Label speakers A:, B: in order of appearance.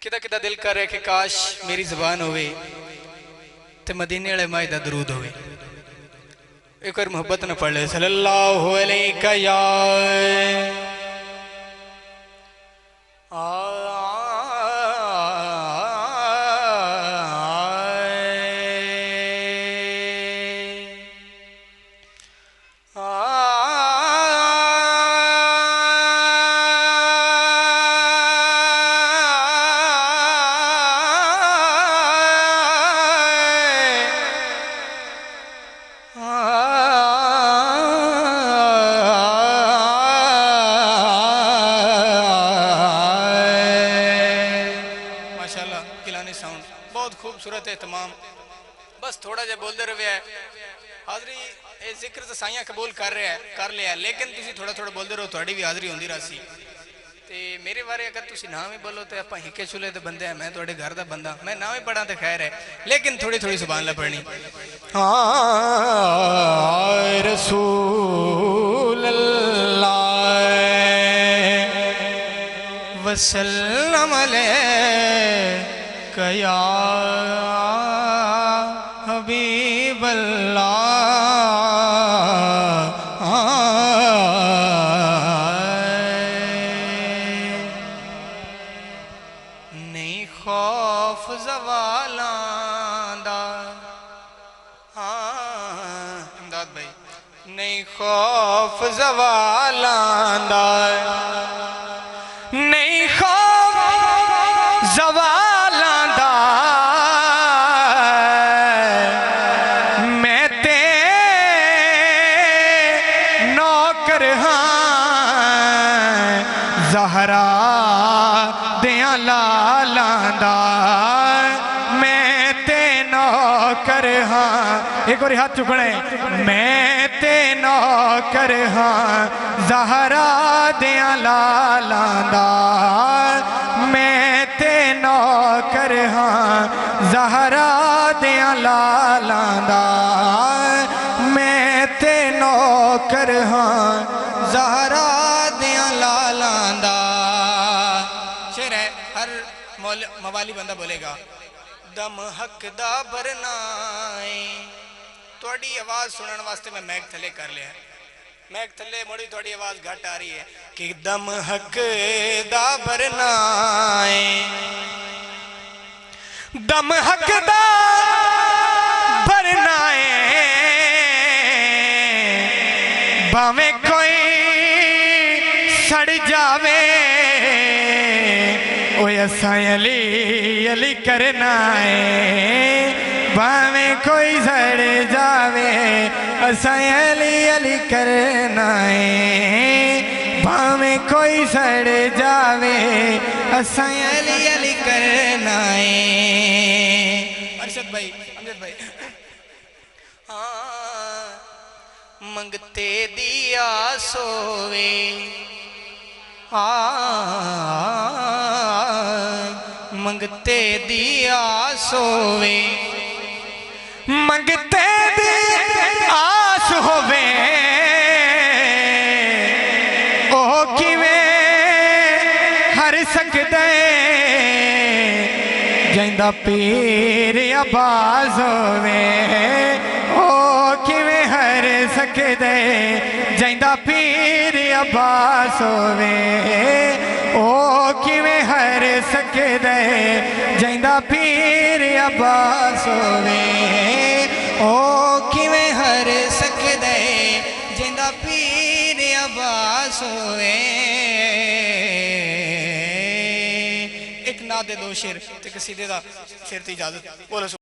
A: کدا کدا دل کر رہے کہ کاش میری زبان ہوئے تے مدینے والے ماہ دا درود ہوئے. ایک اور محبت نہ پڑھ لے صلی اللہ علیہ یا بہت خوبصورت اہتمام. بس تھوڑا جا بول دے رہے ہیں حاضری اے ذکر تو سائیاں قبول کر لیا لیکن تسی تھوڑا تھوڑا بول دے رہو تھوڑی بھی حاضری ہوندی راسی تے میرے بارے اگر تسی نام ہی بولو تے اپا ہکے چولے تے بندے ہیں میں تھوڑے گھر دا بندہ میں نام ہی پڑھا تے خیر ہے لیکن تھوڑی تھوڑی سبحان اللہ پڑھنی. رسول اللہ وسلم علیہ یا حبیب اللہ نہیں خوف زوالاں دا امداد بھائی نہیں خوف زوالاں دا نہیں خوف زوالاں دا میں تے نوکر ہاں زہرا دیاں لالاں دا میں تے نوکر ہاں. ایک اور ہاتھ چکڑے میں تے نوکر ہاں زہرا دیاں لالاں دا میں تے نوکر ہاں زہرا دیاں لالاں دا میں تے نوکر ہاں زہرا دیاں لالاں دا. شعر ہے ہر موالی بندہ بولے گا دم حق دا برنائے. توڑی آواز سنن واسطے میں میک تھلے کر لیا میک تھلے موڑی توڑی آواز گھٹ آ رہی ہے کہ دم حق دا برنائے دم حق دا برنائے باویں کوئی سڑ جاوے اوہ اساں علی علی کرنا ہے باویں کوئی سڑ جاوے اساں علی علی کرنا ہے باویں کوئی سڑ جاوے اساں علی علی کرنا ہے. ارشد بھائی امجد بھائی منگتے دیا سوے منگتے دیا سوے منگتے دی آس ہووے اوہ کیویں ہر سکدے جائندہ پیر عباس ہووے اوہ کیویں ہر سکدے جائندہ پیر عباس ہووے اوہ کیویں ہر سکدے جائندہ پیر عباس ہووے اوہ کیویں ہر سکدے جائندہ پیر عباس ہووے. ایک نعت دے دو شعر تے قصیدے دا شعر تی اجازت بولو.